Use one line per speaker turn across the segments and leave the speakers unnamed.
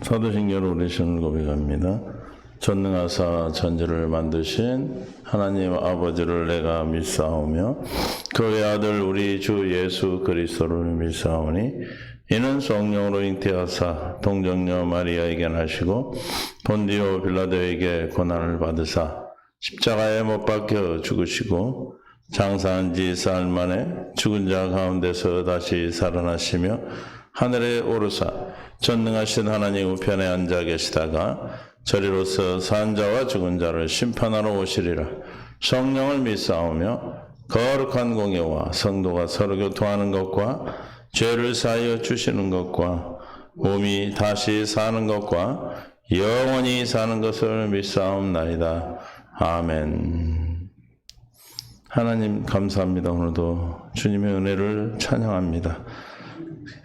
사도신경으로 우리 신을 고백합니다. 전능하사 천지를 만드신 하나님 아버지를 내가 믿사오며 그의 아들 우리 주 예수 그리스도를 믿사오니 이는 성령으로 잉태하사 동정녀 마리아에게 나시고 본디오 빌라도에게 고난을 받으사 십자가에 못 박혀 죽으시고 장사한 지 사흘 만에 죽은 자 가운데서 다시 살아나시며 하늘에 오르사 전능하신 하나님 우편에 앉아 계시다가 저리로서 산 자와 죽은 자를 심판하러 오시리라. 성령을 믿사오며 거룩한 공예와 성도가 서로 교통하는 것과 죄를 사하여 주시는 것과 몸이 다시 사는 것과 영원히 사는 것을 믿사옵나이다. 아멘. 하나님 감사합니다. 오늘도 주님의 은혜를 찬양합니다.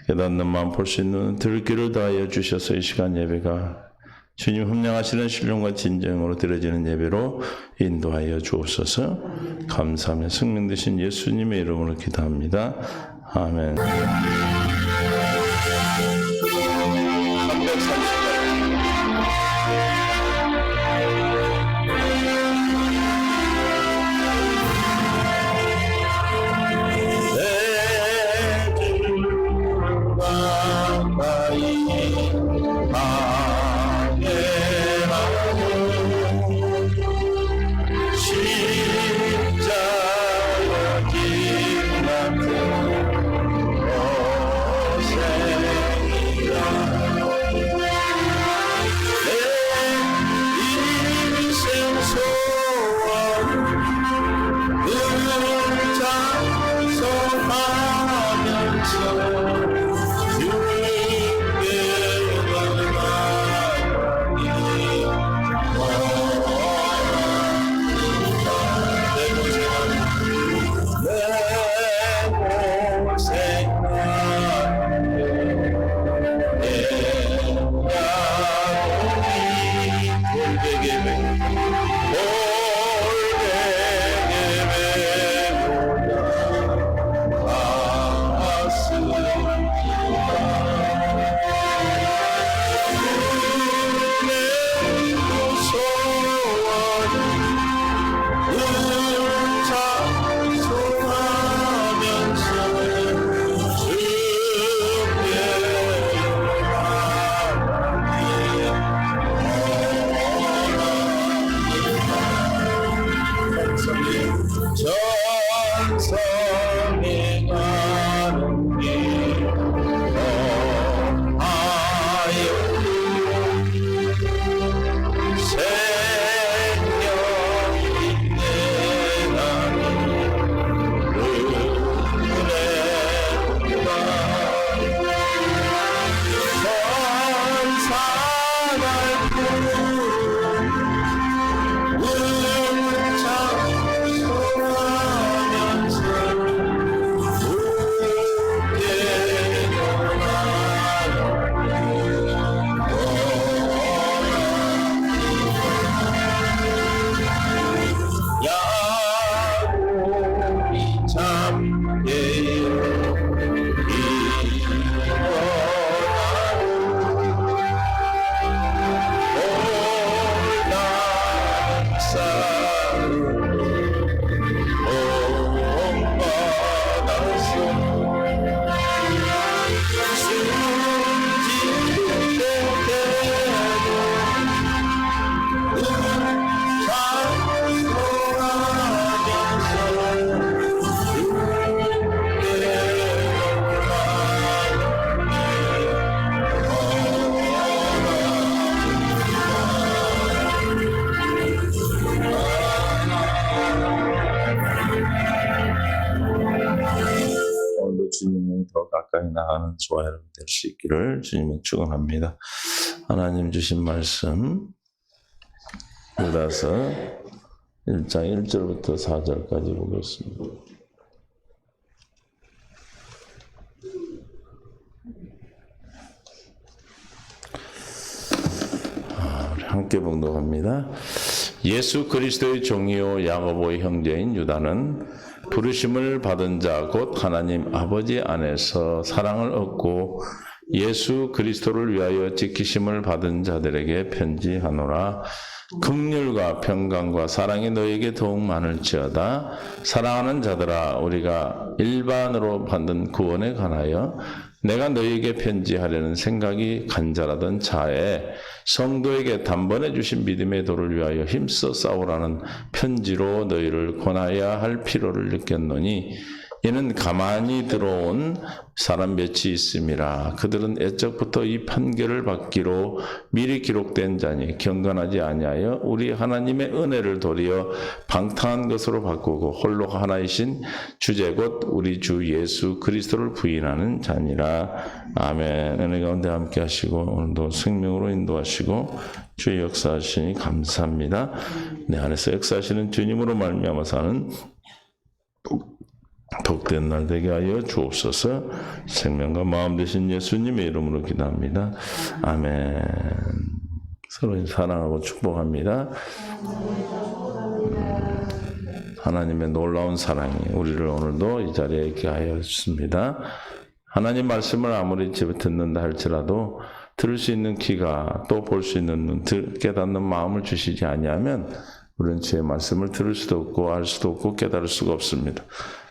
깨닫는 마음 볼 수 있는 들을 길을 다하여 주셔서 이 시간 예배가 주님 흠령하시는 신령과 진정으로 드려지는 예배로 인도하여 주옵소서. 감사하며 성령 되신 예수님의 이름으로 기도합니다. 아멘. 330절 주님을 더 가까이 나가는 저와 여러분 될 수 있기를 주님의 축원합니다. 하나님 주신 말씀 유다서 1장 1절부터 4절까지 보겠습니다. 우리 함께 봉독합니다. 예수 그리스도의 종이요 야고보의 형제인 유다는 부르심을 받은 자 곧 하나님 아버지 안에서 사랑을 얻고 예수 그리스도를 위하여 지키심을 받은 자들에게 편지하노라. 긍휼과 평강과 사랑이 너에게 더욱 많을지어다. 사랑하는 자들아, 우리가 일반으로 받는 구원에 관하여 내가 너희에게 편지하려는 생각이 간절하던 차에 성도에게 단번에 주신 믿음의 도를 위하여 힘써 싸우라는 편지로 너희를 권하여야 할 필요를 느꼈노니 이는 가만히 들어온 사람 몇이 있음이라. 그들은 애적부터 이 판결을 받기로 미리 기록된 자니 경건하지 아니하여 우리 하나님의 은혜를 도리어 방탕한 것으로 바꾸고 홀로 하나이신 주제 곧 우리 주 예수 그리스도를 부인하는 자니라. 아멘. 은혜 가운데 함께 하시고 오늘도 생명으로 인도하시고 주의 역사하시니 감사합니다. 내 안에서 역사하시는 주님으로 말미암아 사는 복된 날 되게 하여 주옵소서. 생명과 마음 되신 예수님의 이름으로 기도합니다. 아멘. 서로 사랑하고 축복합니다. 하나님의 놀라운 사랑이 우리를 오늘도 이 자리에 있게 하여 주십니다. 하나님 말씀을 아무리 집에 듣는다 할지라도 들을 수 있는 귀가 또 볼 수 있는 눈, 깨닫는 마음을 주시지 아니하면 우리는 주의 말씀을 들을 수도 없고 알 수도 없고 깨달을 수가 없습니다.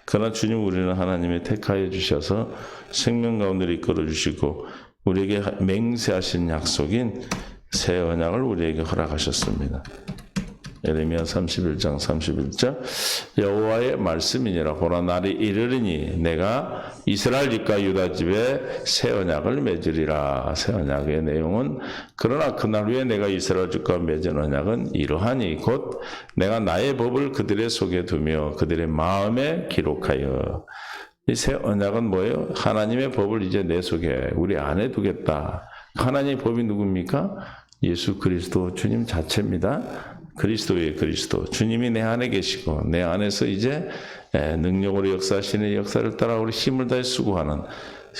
그러나 주님, 우리는 하나님이 택하여 주셔서 생명 가운데 이끌어 주시고 우리에게 맹세하신 약속인 새 언약을 우리에게 허락하셨습니다. 예레미야 31장 31절 여호와의 말씀이니라. 보라, 날이 이르리니 내가 이스라엘 집과 유다 집에 새 언약을 맺으리라. 새 언약의 내용은 그러나 그날 후에 내가 이스라엘 집과 맺은 언약은 이러하니 곧 내가 나의 법을 그들의 속에 두며 그들의 마음에 기록하여. 이 새 언약은 뭐예요? 하나님의 법을 이제 내 속에 우리 안에 두겠다. 하나님의 법이 누굽니까? 예수 그리스도 주님 자체입니다. 그리스도의 그리스도, 주님이 내 안에 계시고 내 안에서 이제 능력으로 역사하시는 역사를 따라 우리 힘을 다해 수고하는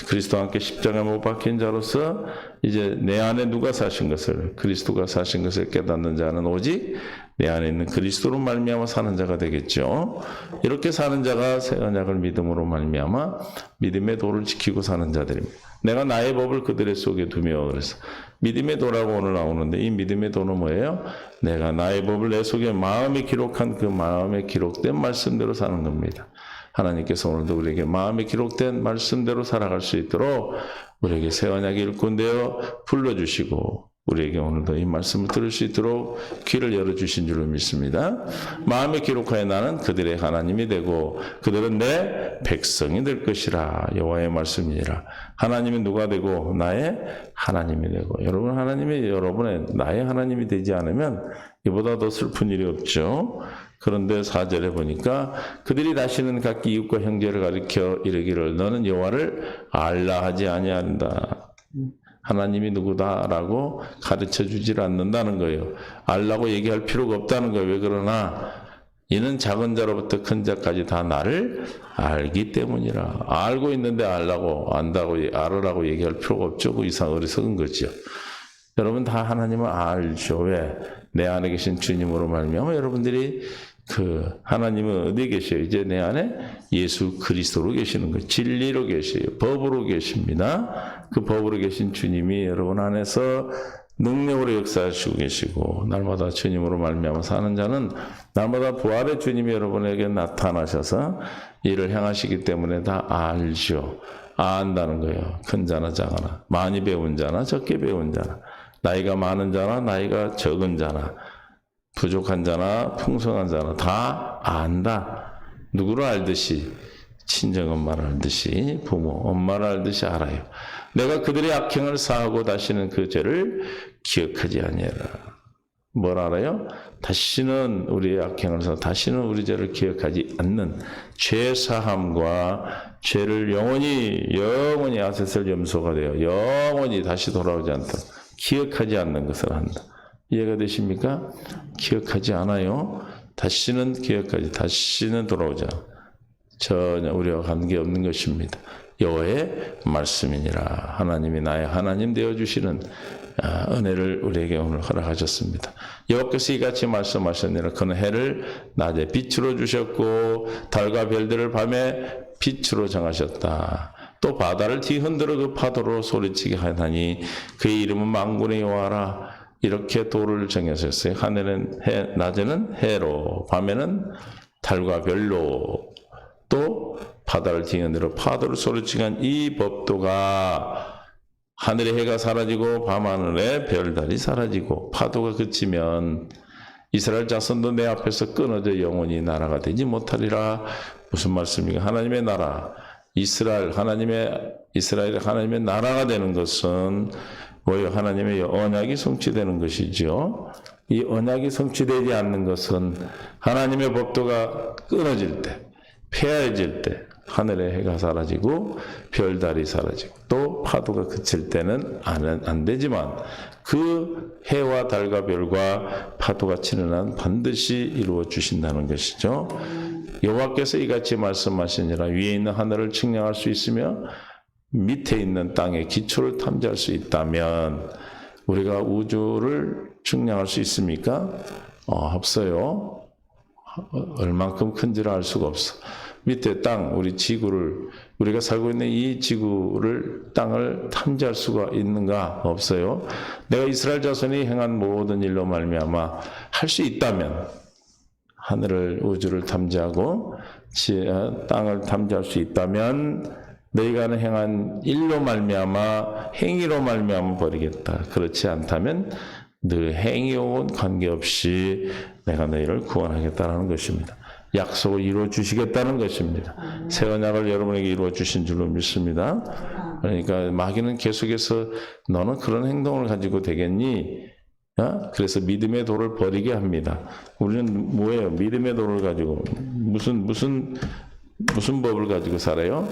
그리스도와 함께 십자가에 못 박힌 자로서 이제 내 안에 누가 사신 것을, 그리스도가 사신 것을 깨닫는 자는 오직 내 안에 있는 그리스도로 말미암아 사는 자가 되겠죠. 이렇게 사는 자가 새 언약을 믿음으로 말미암아 믿음의 도를 지키고 사는 자들입니다. 내가 나의 법을 그들의 속에 두며, 그래서 믿음의 도라고 오늘 나오는데 이 믿음의 도는 뭐예요? 내가 나의 법을 내 속에 마음에 기록한 그 마음에 기록된 말씀대로 사는 겁니다. 하나님께서 오늘도 우리에게 마음에 기록된 말씀대로 살아갈 수 있도록 우리에게 새 언약이 일꾼되어 불러주시고 우리에게 오늘도 이 말씀을 들을 수 있도록 귀를 열어주신 줄로 믿습니다. 마음에 기록하여 나는 그들의 하나님이 되고 그들은 내 백성이 될 것이라. 여호와의 말씀이니라. 하나님이 누가 되고 나의 하나님이 되고. 여러분, 하나님이 여러분의 나의 하나님이 되지 않으면 이보다 더 슬픈 일이 없죠. 그런데 4절에 보니까 그들이 다시는 각기 이웃과 형제를 가리켜 이르기를 너는 여호와를 알라 하지 아니한다. 하나님이 누구다라고 가르쳐 주질 않는다는 거예요. 알라고 얘기할 필요가 없다는 거예요. 왜 그러나 이는 작은 자로부터 큰 자까지 다 나를 알기 때문이라. 알고 있는데 알라고 알으라고 얘기할 필요가 없죠. 그 이상 어리석은 거죠. 여러분 다 하나님을 알죠. 왜? 내 안에 계신 주님으로 말미암아 여러분들이 그 하나님은 어디에 계셔요? 이제 내 안에 예수 그리스도로 계시는 거예요. 진리로 계셔요. 법으로 계십니다. 그 법으로 계신 주님이 여러분 안에서 능력으로 역사하시고 계시고 날마다 주님으로 말미암아 사는 자는 날마다 부활의 주님이 여러분에게 나타나셔서 이를 행하시기 때문에 다 알죠. 안다는 거예요. 큰 자나 작거나 많이 배운 자나 적게 배운 자나 나이가 많은 자나 나이가 적은 자나 부족한 자나 풍성한 자나 다 안다. 누구를 알듯이 친정엄마를 알듯이 부모, 엄마를 알듯이 알아요. 내가 그들의 악행을 사하고 다시는 그 죄를 기억하지 아니하라. 뭘 알아요? 다시는 우리의 악행을 사하고 다시는 우리 죄를 기억하지 않는 죄사함과 죄를 영원히 아세셀 염소가 되어 영원히 다시 돌아오지 않도록 기억하지 않는 것을 한다. 이해가 되십니까? 기억하지 않아요. 다시는 돌아오지 않아. 전혀 우리와 관계없는 것입니다. 여호와의 말씀이니라. 하나님이 나의 하나님 되어주시는 은혜를 우리에게 오늘 허락하셨습니다. 여호와께서 이같이 말씀하셨느니라. 그는 해를 낮에 빛으로 주셨고 달과 별들을 밤에 빛으로 정하셨다. 또 바다를 뒤흔들어 그 파도로 소리치게 하다니 그의 이름은 만군의 여호와라. 이렇게 도를 정하셨어요. 하늘은 해, 낮에는 해로, 밤에는 달과 별로, 또 바다를 뒤흔들어 파도를 소리치게 한 이 법도가 하늘의 해가 사라지고 밤하늘의 별달이 사라지고 파도가 그치면 이스라엘 자손도 내 앞에서 끊어져 영원히 나라가 되지 못하리라. 무슨 말씀입니까? 하나님의 나라, 이스라엘 하나님의 나라가 되는 것은 뭐예요? 하나님의 언약이 성취되는 것이죠. 이 언약이 성취되지 않는 것은 하나님의 법도가 끊어질 때, 폐하해질 때 하늘의 해가 사라지고 별달이 사라지고 또 파도가 그칠 때는 안 되지만 그 해와 달과 별과 파도가 치는 한 반드시 이루어 주신다는 것이죠. 여호와께서 이같이 말씀하시니라. 위에 있는 하늘을 측량할 수 있으며 밑에 있는 땅의 기초를 탐지할 수 있다면 우리가 우주를 측량할 수 있습니까? 없어요. 얼만큼 큰지를 알 수가 없어. 밑에 땅, 우리 지구를, 우리가 살고 있는 이 지구를, 땅을 탐지할 수가 있는가? 없어요. 내가 이스라엘 자손이 행한 모든 일로 말미암아 할 수 있다면 하늘을, 우주를 탐지하고 땅을 탐지할 수 있다면 너희가 행한 일로 말미암아 행위로 말미암아 버리겠다. 그렇지 않다면 너 행위와는 관계없이 내가 너희를 구원하겠다는 것입니다. 약속을 이루어 주시겠다는 것입니다. 새 언약을 여러분에게 이루어 주신 줄로 믿습니다. 그러니까 마귀는 계속해서 너는 그런 행동을 가지고 되겠니? 그래서 믿음의 도를 버리게 합니다. 우리는 뭐예요? 믿음의 도를 가지고 무슨 법을 가지고 살아요?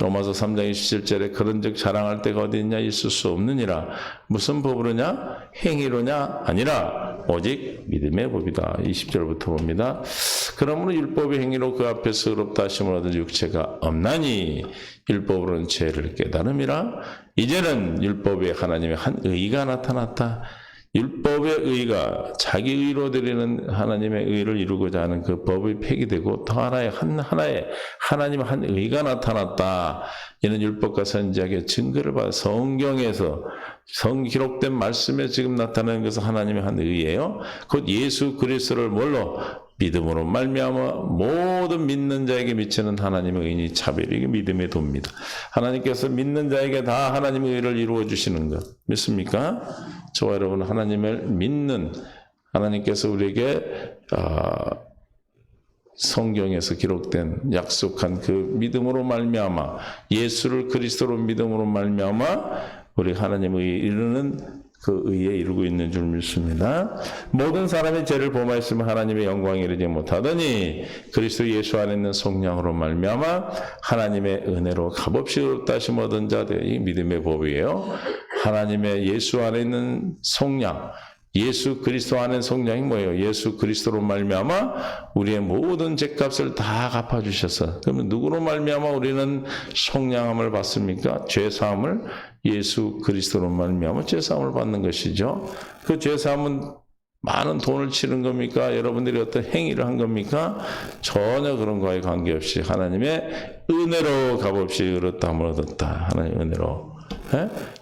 로마서 3장 27절에 그런즉 자랑할 데가 어디 있냐? 있을 수 없느니라. 무슨 법으로냐? 행위로냐? 아니라 오직 믿음의 법이다. 20절부터 봅니다. 그러므로 율법의 행위로 그 앞에서 의롭다 하심을 얻을 육체가 없나니 율법으로는 죄를 깨달음이라. 이제는 율법에 하나님의 한 의가 나타났다. 율법의 의가 자기 의로 드리는 하나님의 의를 이루고자 하는 그 법이 폐기되고 더 하나의 하나님의 한 의가 나타났다. 이는 율법과 선지자의 증거를 받아 성경에서 기록된 말씀에 지금 나타나는 것은 하나님의 한 의예요. 곧 예수 그리스도를 뭘로? 믿음으로 말미암아 모든 믿는 자에게 미치는 하나님의 의니 차별이 이게 믿음의 도입니다. 하나님께서 믿는 자에게 다 하나님의 의를 이루어 주시는 것 믿습니까? 저와 여러분 하나님을 믿는 하나님께서 우리에게 성경에서 기록된 약속한 그 믿음으로 말미암아 예수를 그리스도로 믿음으로 말미암아 우리 하나님의 이루는 그 의에 이루고 있는 줄 믿습니다. 모든 사람이 죄를 범하였으면 하나님의 영광에 이르지 못하더니 그리스도 예수 안에 있는 속량으로 말미암아 하나님의 은혜로 값없이 의롭다 하심 얻은 자들이 믿음의 법이에요. 하나님의 예수 안에 있는 속량, 예수 그리스도 안에 속량이 뭐예요? 예수 그리스도로 말미암아 우리의 모든 죄값을 다 갚아주셔서 그러면 누구로 말미암아 우리는 속량함을 받습니까? 죄사함을 예수 그리스도로 말미암아 죄사함을 받는 것이죠. 그 죄사함은 많은 돈을 치른 겁니까? 여러분들이 어떤 행위를 한 겁니까? 전혀 그런 거에 관계없이 하나님의 은혜로 값없이 의롭다함을 얻었다. 하나님의 은혜로.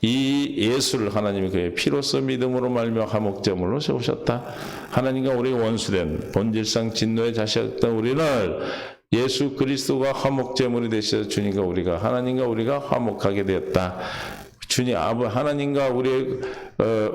이 예수를 하나님이 그의 피로써 믿음으로 말미암아 화목제물로 세우셨다. 하나님과 우리의 원수된 본질상 진노의 자식이었던 우리를 예수 그리스도가 화목제물이 되셔서 주님과 우리가 하나님과 우리가 화목하게 되었다. 주님 하나님과 우리의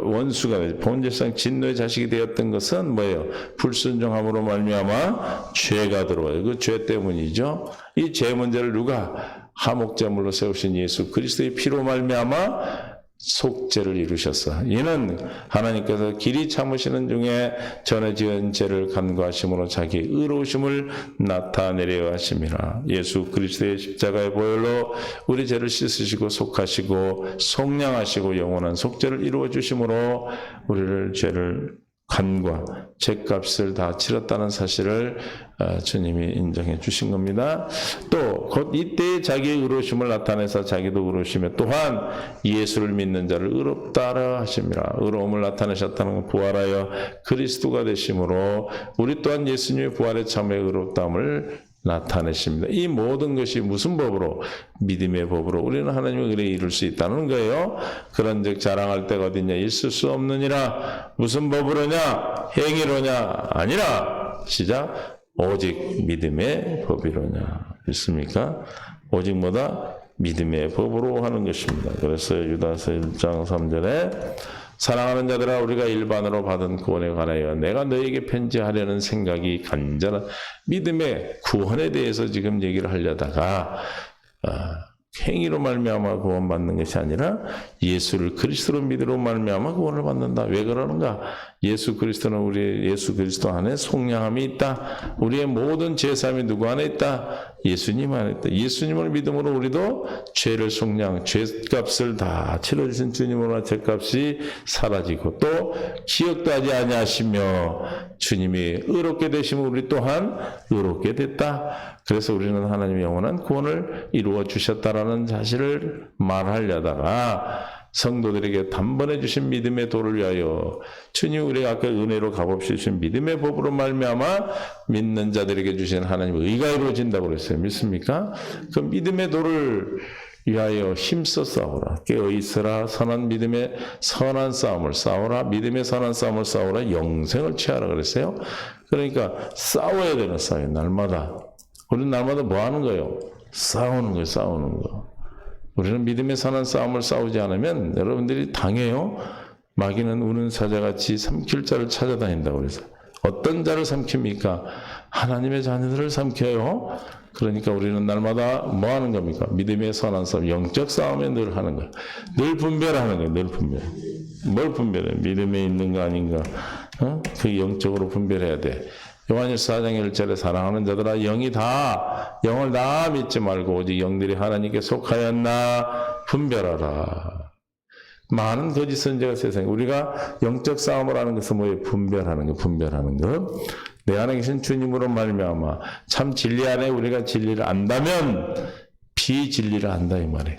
원수가 본질상 진노의 자식이 되었던 것은 뭐예요? 불순종함으로 말미암아 죄가 들어와요. 그 죄 때문이죠. 이 죄 문제를 누가 화목제물로 세우신 예수 그리스도의 피로 말미암아 속죄를 이루셨어. 이는 하나님께서 길이 참으시는 중에 전에 지은 죄를 간구하심으로 자기 의로우심을 나타내려 하심이라. 예수 그리스도의 십자가의 보혈로 우리 죄를 씻으시고 속하시고 속량하시고 영원한 속죄를 이루어 주심으로 우리를 죄를 간과 죄값을 다 치렀다는 사실을 주님이 인정해 주신 겁니다. 또 곧 이때 자기의 의로우심을 나타내서 자기도 의로우시며 또한 예수를 믿는 자를 의롭다라 하심이라. 의로움을 나타내셨다는 건 부활하여 그리스도가 되심으로 우리 또한 예수님의 부활에 참여 의롭다함을 나타내십니다. 이 모든 것이 무슨 법으로? 믿음의 법으로 우리는 하나님의 은혜에 이룰 수 있다는 거예요. 그런즉 자랑할 때가 어디냐? 있을 수 없느니라. 무슨 법으로냐? 행위로냐? 아니라 시작. 오직 믿음의 법이로냐. 있습니까? 오직 뭐다? 믿음의 법으로 하는 것입니다. 그래서 유다서 1장 3절에 사랑하는 자들아 우리가 일반으로 받은 구원에 관하여 내가 너에게 편지하려는 생각이 간절한 믿음의 구원에 대해서 지금 얘기를 하려다가 행위로 말미암아 구원받는 것이 아니라 예수를 그리스도로 믿으로 말미암아 구원을 받는다. 왜 그러는가? 예수 그리스도는 우리 예수 그리스도 안에 속량함이 있다. 우리의 모든 죄사함이 누구 안에 있다? 예수님 안에 있다. 예수님을 믿음으로 우리도 죄를 속량, 죄값을 다 치러주신 주님으로 죄값이 사라지고 또 기억도 하지 아니하시며 주님이 의롭게 되시면 우리 또한 의롭게 됐다. 그래서 우리는 하나님의 영원한 구원을 이루어 주셨다라는 사실을 말하려다가 성도들에게 단번에 주신 믿음의 도를 위하여 주님 우리가 아까 은혜로 값없이 주신 믿음의 법으로 말미암아 믿는 자들에게 주신 하나님의 의가 이루어진다고 그랬어요. 믿습니까? 그 믿음의 도를 위하여 힘써 싸우라. 깨어있으라. 선한 믿음의 선한 싸움을 싸우라. 믿음의 선한 싸움을 싸우라. 영생을 취하라 그랬어요. 그러니까 싸워야 되는 싸움이에요. 날마다. 우리는 날마다 뭐 하는 거예요? 싸우는 거예요. 싸우는 거. 우리는 믿음의 선한 싸움을 싸우지 않으면 여러분들이 당해요. 마귀는 우는 사자같이 삼킬 자를 찾아다닌다고 그래서 어떤 자를 삼킵니까? 하나님의 자녀들을 삼켜요. 그러니까 우리는 날마다 뭐 하는 겁니까? 믿음의 선한 싸움, 영적 싸움에 늘 하는 거예요. 늘 분별하는 거예요. 늘 분별. 뭘 분별해? 믿음에 있는 거 아닌가? 그 영적으로 분별해야 돼. 요한일서 4장 1절에 사랑하는 자들아 영을 다 믿지 말고 오직 영들이 하나님께 속하였나 분별하라. 많은 거짓 선지자가 세상에 우리가 영적 싸움을 하는 것은 뭐예요? 분별하는 거. 내 안에 계신 주님으로 말미암아 참 진리 안에 우리가 진리를 안다면 비진리를 안다 이 말이에요.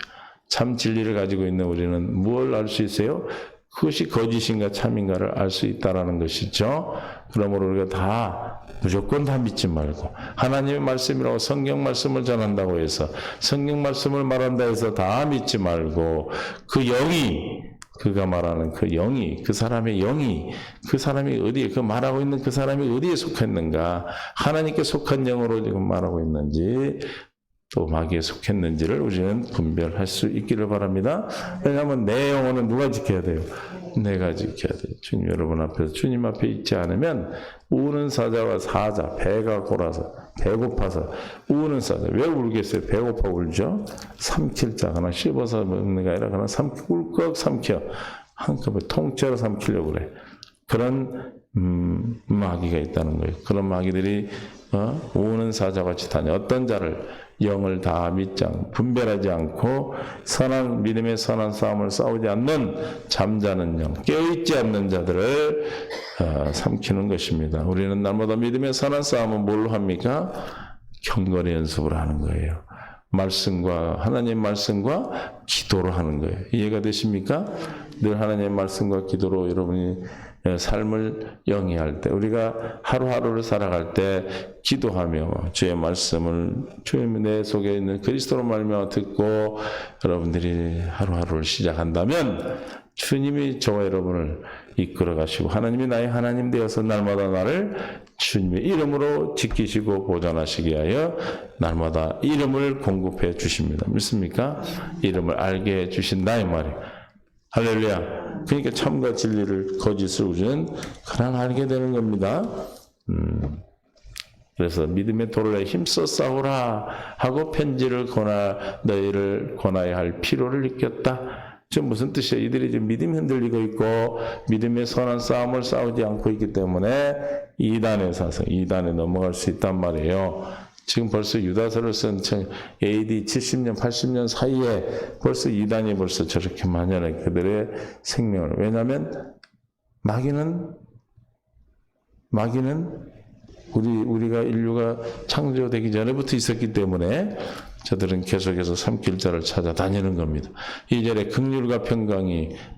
참 진리를 가지고 있는 우리는 무엇을 알 수 있어요? 그것이 거짓인가 참인가를 알 수 있다라는 것이죠. 그러므로 우리가 다 무조건 다 믿지 말고 하나님의 말씀이라고 성경 말씀을 전한다고 해서 성경 말씀을 말한다 해서 다 믿지 말고 그 영이 그가 말하는 그 영이 그 사람의 영이 그 사람이 어디에 그 말하고 있는 그 사람이 어디에 속했는가 하나님께 속한 영으로 지금 말하고 있는지 또 마귀에 속했는지를 우리는 분별할 수 있기를 바랍니다. 왜냐하면 내 영혼은 누가 지켜야 돼요? 내가 지켜야 돼요. 주님 여러분 앞에서 주님 앞에 있지 않으면 우는 사자와 사자 배가 골아서 배고파서 우는 사자 왜 울겠어요? 배고파 울죠. 삼킬 자 하나 씹어서 먹는 게 아니라 그냥 꿀꺽 삼켜 한꺼번에 통째로 삼키려고 그래. 그런 마귀가 있다는 거예요. 그런 마귀들이 우는 사자같이 다녀 어떤 자를 영을 다 믿지 않고 분별하지 않고 선한 믿음의 선한 싸움을 싸우지 않는 잠자는 영 깨어있지 않는 자들을 삼키는 것입니다. 우리는 날마다 믿음의 선한 싸움은 뭘로 합니까? 경건의 연습을 하는 거예요. 말씀과 하나님의 말씀과 기도로 하는 거예요. 이해가 되십니까? 늘 하나님의 말씀과 기도로 여러분이 삶을 영위할 때 우리가 하루하루를 살아갈 때 기도하며 주의 말씀을 주의 내 속에 있는 그리스도로 말미암아 듣고 여러분들이 하루하루를 시작한다면 주님이 저와 여러분을 이끌어 가시고 하나님이 나의 하나님 되어서 날마다 나를 주님의 이름으로 지키시고 보존하시기 위하여 날마다 이름을 공급해 주십니다. 믿습니까? 이름을 알게 해 주신다 이 말이에요. 할렐루야. 그러니까 참과 진리를 거짓을 우리는 그냥 알게 되는 겁니다. 그래서 믿음의 도를 힘써 싸우라 하고 편지를 너희를 권하여야 할 필요를 느꼈다. 지금 무슨 뜻이에요? 이들이 지금 믿음이 흔들리고 있고 믿음의 선한 싸움을 싸우지 않고 있기 때문에 이단의 사상, 이단에 넘어갈 수 있단 말이에요. 지금 벌써 유다서를 쓴 AD 70년, 80년 사이에 벌써 이단이 벌써 저렇게 만연해 그들의 생명을. 왜냐하면 마귀는 우리가 인류가 창조되기 전에부터 있었기 때문에 저들은 계속해서 삼킬 자를 찾아다니는 겁니다. 2절에 긍휼과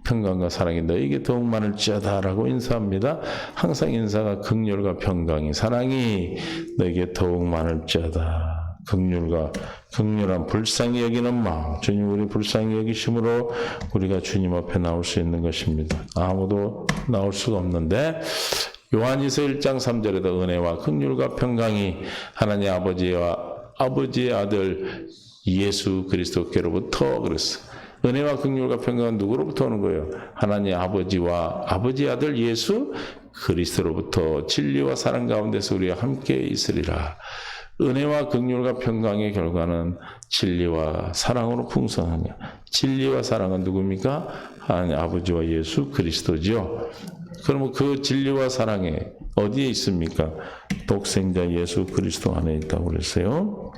평강과 사랑이 너에게 더욱 많을지어다라고 인사합니다. 항상 인사가 긍휼과 평강이 사랑이 너에게 더욱 많을지어다. 긍휼한 불쌍히 여기는 마음, 주님 우리 불쌍히 여기심으로 우리가 주님 앞에 나올 수 있는 것입니다. 아무도 나올 수가 없는데 요한일서 1장 3절에도 은혜와 긍휼과 평강이 하나님 아버지의 아들 예수 그리스도께로부터 그랬어. 은혜와 긍휼과 평강은 누구로부터 오는 거예요? 하나님 아버지와 아버지의 아들 예수 그리스도로부터 진리와 사랑 가운데서 우리가 함께 있으리라. 은혜와 긍휼과 평강의 결과는 진리와 사랑으로 풍성하냐. 진리와 사랑은 누굽니까? 하나님 아버지와 예수 그리스도죠. 그러면 그 진리와 사랑에 어디에 있습니까? 독생자 예수 그리스도 안에 있다고 그랬어요.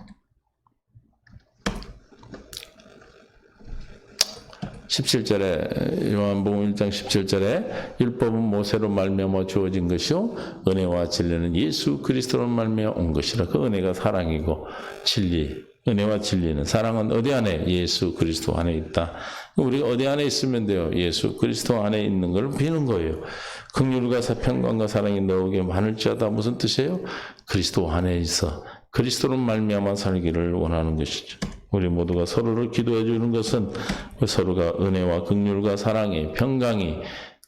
17절에 요한복음 1장 17절에 율법은 모세로 말미암아 주어진 것이요 은혜와 진리는 예수 그리스도로 말미암아 온 것이라. 그 은혜가 사랑이고 은혜와 진리는 사랑은 어디 안에? 예수 그리스도 안에 있다. 우리가 어디 안에 있으면 돼요? 예수 그리스도 안에 있는 걸 비는 거예요. 긍휼과 평강과 사랑이 너에게 많을지어다. 무슨 뜻이에요? 그리스도 안에 있어 그리스도로 말미암아 살기를 원하는 것이죠. 우리 모두가 서로를 기도해 주는 것은 서로가 은혜와 긍휼과 사랑이 평강이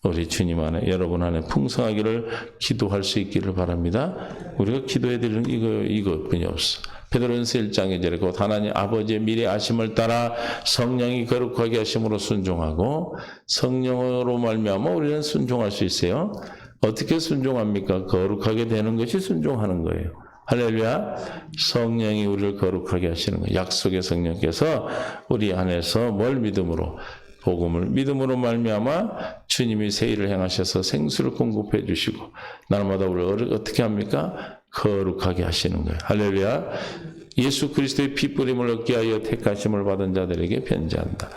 우리 주님 안에 여러분 안에 풍성하기를 기도할 수 있기를 바랍니다. 우리가 기도해 드리는 이것뿐이 없어. 베드로전서 1장 2절에 곧 하나님 아버지의 미리 아심을 따라 성령이 거룩하게 하심으로 순종하고 성령으로 말미암아 우리는 순종할 수 있어요. 어떻게 순종합니까? 거룩하게 되는 것이 순종하는 거예요. 할렐루야. 성령이 우리를 거룩하게 하시는 거예요. 약속의 성령께서 우리 안에서 뭘 믿음으로? 복음을 믿음으로 말미암아 주님이 새 일을 행하셔서 생수를 공급해 주시고 날마다 우리를 어떻게 합니까? 거룩하게 하시는 거예요. 할렐루야. 예수 그리스도의 피뿌림을 얻게 하여 택하심을 받은 자들에게 편지한다.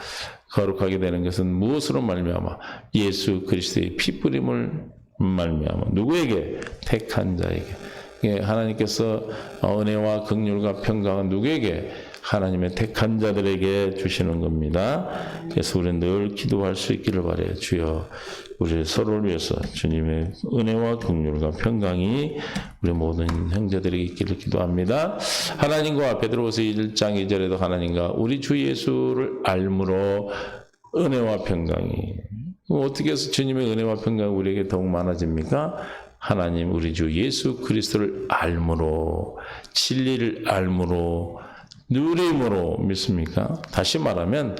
거룩하게 되는 것은 무엇으로 말미암아? 예수 그리스도의 피뿌림을 말미암아. 누구에게? 택한 자에게. 하나님께서 은혜와 긍휼과 평강은 누구에게? 하나님의 택한 자들에게 주시는 겁니다. 그래서 우리는 늘 기도할 수 있기를 바라요. 주여 우리 서로를 위해서 주님의 은혜와 긍휼과 평강이 우리 모든 형제들에게 있기를 기도합니다. 하나님과 베드로후서 1장 2절에도 하나님과 우리 주 예수를 알므로 은혜와 평강이 어떻게 해서 주님의 은혜와 평강이 우리에게 더욱 많아집니까? 하나님 우리 주 예수 그리스도를 알므로 진리를 알므로 누림으로 믿습니까? 다시 말하면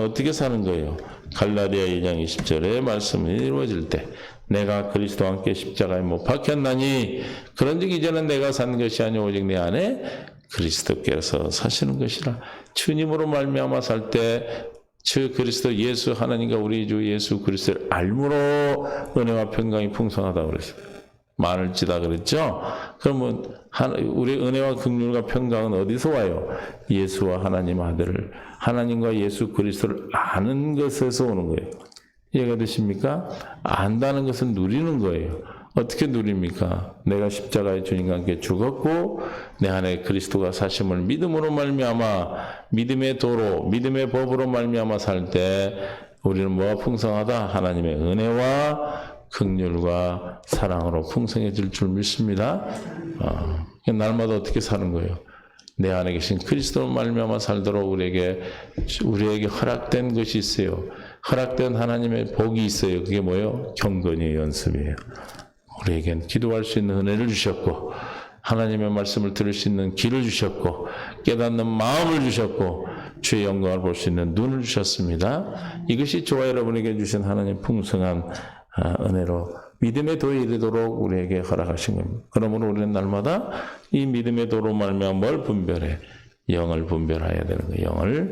어떻게 사는 거예요? 갈라디아 2장 20절의 말씀이 이루어질 때 내가 그리스도와 함께 십자가에 못 박혔나니 그런즉 이제는 내가 산 것이 아니오 오직 내 안에 그리스도께서 사시는 것이라. 주님으로 말미암아 살 때 주 그리스도 예수 하나님과 우리 주 예수 그리스도를 알므로 은혜와 평강이 풍성하다고 그랬어요. 많을지다 그랬죠? 그러면 우리 은혜와 긍휼과 평강은 어디서 와요? 예수와 하나님 아들을 하나님과 예수 그리스도를 아는 것에서 오는 거예요. 이해가 되십니까? 안다는 것은 누리는 거예요. 어떻게 누립니까? 내가 십자가의 주님과 함께 죽었고 내 안에 그리스도가 사심을 믿음으로 말미암아 믿음의 도로 믿음의 법으로 말미암아 살 때 우리는 뭐가 풍성하다? 하나님의 은혜와 긍휼과 사랑으로 풍성해질 줄 믿습니다. 날마다 어떻게 사는 거예요? 내 안에 계신 그리스도로 말미암아 살도록 우리에게 허락된 것이 있어요. 허락된 하나님의 복이 있어요. 그게 뭐예요? 경건의 연습이에요. 우리에겐 기도할 수 있는 은혜를 주셨고 하나님의 말씀을 들을 수 있는 길을 주셨고 깨닫는 마음을 주셨고 주의 영광을 볼 수 있는 눈을 주셨습니다. 이것이 저와 여러분에게 주신 하나님의 풍성한 은혜로 믿음의 도에 이르도록 우리에게 허락하신 겁니다. 그러므로 우리는 날마다 이 믿음의 도로 말미암아 뭘 분별해? 영을 분별해야 되는 거예요.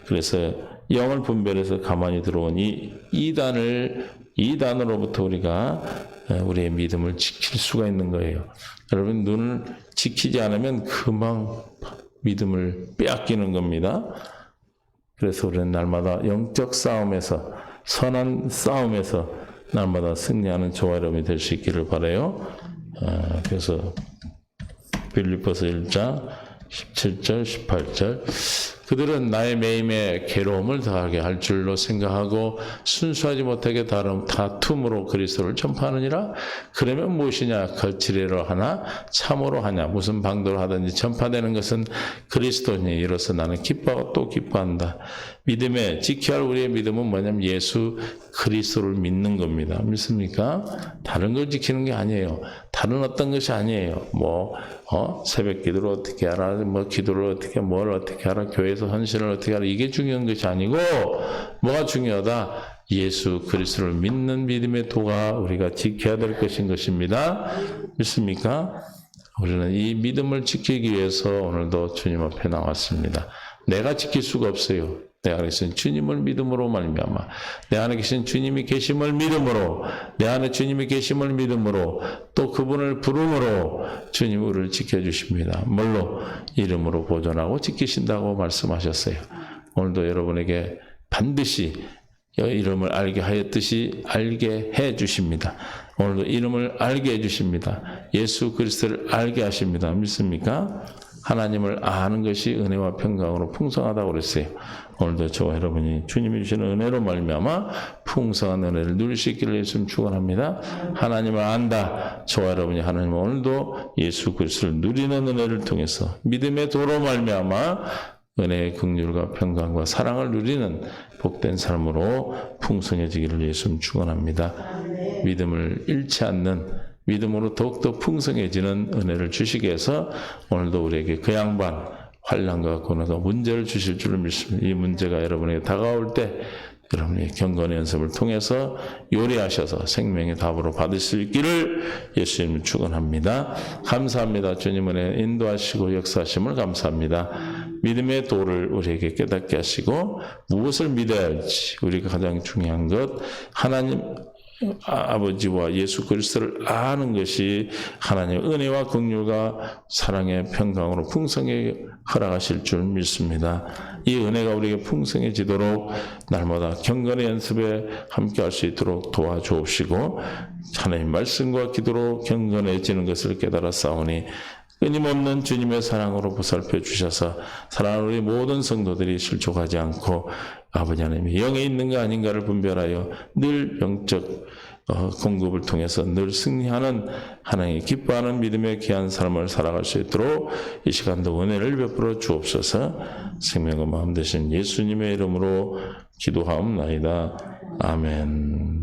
그래서 영을 분별해서 가만히 들어온 이 이단으로부터 우리가 우리의 믿음을 지킬 수가 있는 거예요. 여러분 눈을 지키지 않으면 금방 믿음을 빼앗기는 겁니다. 그래서 우리는 날마다 영적 싸움에서 선한 싸움에서 날마다 승리하는 저와 여러분이 될 수 있기를 바라요. 그래서 빌립보서 1장 17절 18절 그들은 나의 매임에 괴로움을 더하게 할 줄로 생각하고 순수하지 못하게 다툼으로 그리스도를 전파하느니라. 그러면 무엇이냐? 거칠애로 하나 참으로 하냐? 무슨 방도로 하든지 전파되는 것은 그리스도니. 이로써 나는 기뻐하고 또 기뻐한다. 믿음에 지켜야 할 우리의 믿음은 뭐냐면 예수 그리스도를 믿는 겁니다. 믿습니까? 다른 걸 지키는 게 아니에요. 다른 어떤 것이 아니에요. 새벽 기도를 어떻게 하라, 기도를 어떻게, 뭘 어떻게 하라, 교회에서 헌신을 어떻게 하라, 이게 중요한 것이 아니고, 뭐가 중요하다? 예수 그리스도를 믿는 믿음의 도가 우리가 지켜야 될 것입니다. 믿습니까? 우리는 이 믿음을 지키기 위해서 오늘도 주님 앞에 나왔습니다. 내가 지킬 수가 없어요. 내 안에 계신 주님을 믿음으로 말미암아, 내 안에 계신 주님이 계심을 믿음으로, 내 안에 주님이 계심을 믿음으로, 또 그분을 부름으로 주님 우리를 지켜주십니다. 뭘로? 이름으로 보존하고 지키신다고 말씀하셨어요. 오늘도 여러분에게 반드시 이름을 알게 하였듯이 알게 해 주십니다. 오늘도 이름을 알게 해 주십니다. 예수 그리스도를 알게 하십니다. 믿습니까? 하나님을 아는 것이 은혜와 평강으로 풍성하다고 그랬어요. 오늘도 저와 여러분이 주님이 주시는 은혜로 말미암아 풍성한 은혜를 누릴 수 있기를 예수님 축원합니다. 하나님을 안다. 저와 여러분이 하나님을 오늘도 예수 그리스도를 누리는 은혜를 통해서 믿음의 도로 말미암아 은혜의 긍휼과 평강과 사랑을 누리는 복된 삶으로 풍성해지기를 예수님 축원합니다. 믿음을 잃지 않는, 믿음으로 더욱더 풍성해지는 은혜를 주시기 위해서 오늘도 우리에게 그 양반 환난과 고난과 문제를 주실 줄을 믿습니다. 이 문제가 여러분에게 다가올 때 여러분이 경건의 연습을 통해서 요리하셔서 생명의 답으로 받을 수 있기를 예수님 축원합니다. 감사합니다. 주님 은혜 인도하시고 역사하심을 감사합니다. 믿음의 도를 우리에게 깨닫게 하시고 무엇을 믿어야 할지, 우리가 가장 중요한 것 하나님 아버지와 예수 그리스도를 아는 것이 하나님의 은혜와 긍휼과 사랑의 평강으로 풍성하게 허락하실 줄 믿습니다. 이 은혜가 우리에게 풍성해지도록 날마다 경건의 연습에 함께할 수 있도록 도와주옵시고, 하나님 말씀과 기도로 경건해지는 것을 깨달아 싸우니 끊임없는 주님의 사랑으로 보살펴 주셔서 사랑하는 우리 모든 성도들이 실족하지 않고 아버지 하나님이 영에 있는가 아닌가를 분별하여 늘 영적 공급을 통해서 늘 승리하는, 하나님이 기뻐하는 믿음의 귀한 삶을 살아갈 수 있도록 이 시간도 은혜를 베풀어 주옵소서. 생명과 마음 되신 예수님의 이름으로 기도하옵나이다. 아멘.